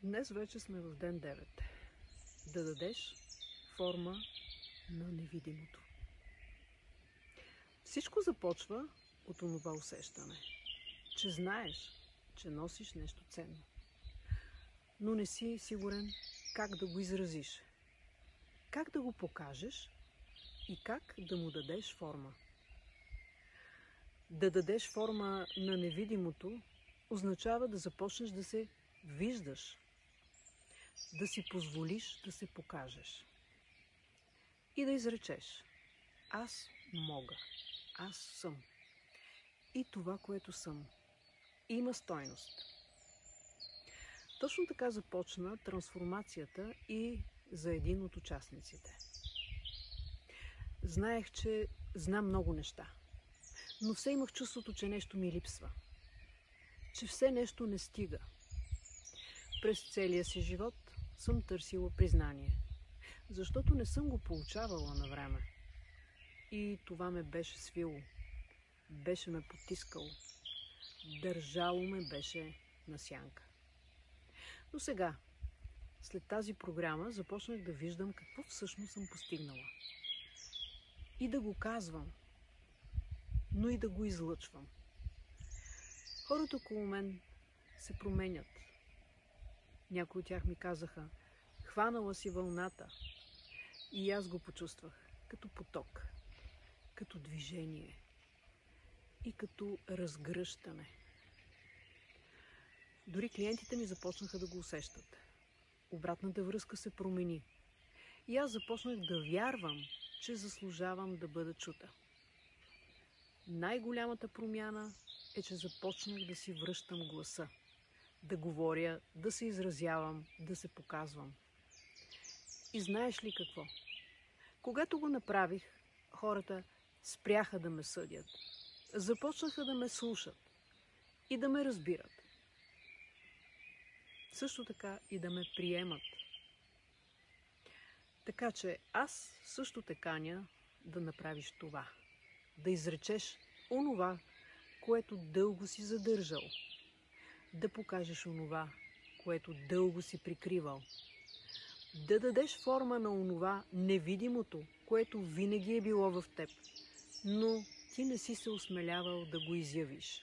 Днес вече сме в ден 9. Да дадеш форма на невидимото. Всичко започва от онова усещане, че знаеш, че носиш нещо ценно, но не си сигурен как да го изразиш, как да го покажеш и как да му дадеш форма. Да дадеш форма на невидимото означава да започнеш да се виждаш, да си позволиш да се покажеш и да изречеш: аз мога, аз съм и това, което съм, има стойност. Точно така започна трансформацията и за един от участниците. Знаех, че знам много неща, но все имах чувството, че нещо ми липсва, че все нещо не стига. През целия си живот съм търсила признание, защото не съм го получавала на време. И това ме беше свило, беше ме потискало, държало ме беше на сянка. Но сега, след тази програма, започнах да виждам какво всъщност съм постигнала. И да го казвам, но и да го излъчвам. Хората около мен се променят. Някои от тях ми казаха: хванала си вълната. И аз го почувствах като поток, като движение и като разгръщане. Дори клиентите ми започнаха да го усещат. Обратната връзка се промени. И аз започнах да вярвам, че заслужавам да бъда чута. Най-голямата промяна е, че започнах да си връщам гласа, да говоря, да се изразявам, да се показвам. И знаеш ли какво? Когато го направих, хората спряха да ме съдят. Започнаха да ме слушат и да ме разбират. Също така и да ме приемат. Така че аз също те каня да направиш това. Да изречеш онова, което дълго си задържал. Да покажеш онова, което дълго си прикривал. Да дадеш форма на онова невидимото, което винаги е било в теб, но ти не си се осмелявал да го изявиш.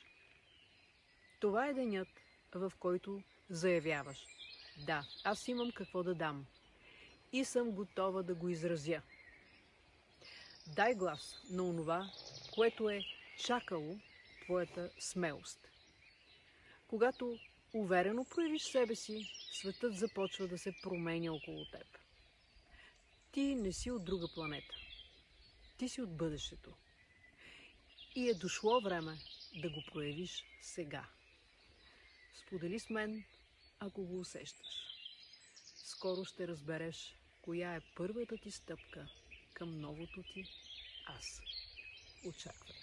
Това е денят, в който заявяваш: да, аз имам какво да дам и съм готова да го изразя. Дай глас на онова, което е чакало твоята смелост. Когато уверено проявиш себе си, светът започва да се променя около теб. Ти не си от друга планета. Ти си от бъдещето. И е дошло време да го проявиш сега. Сподели с мен, ако го усещаш. Скоро ще разбереш коя е първата ти стъпка към новото ти аз. Очаквай.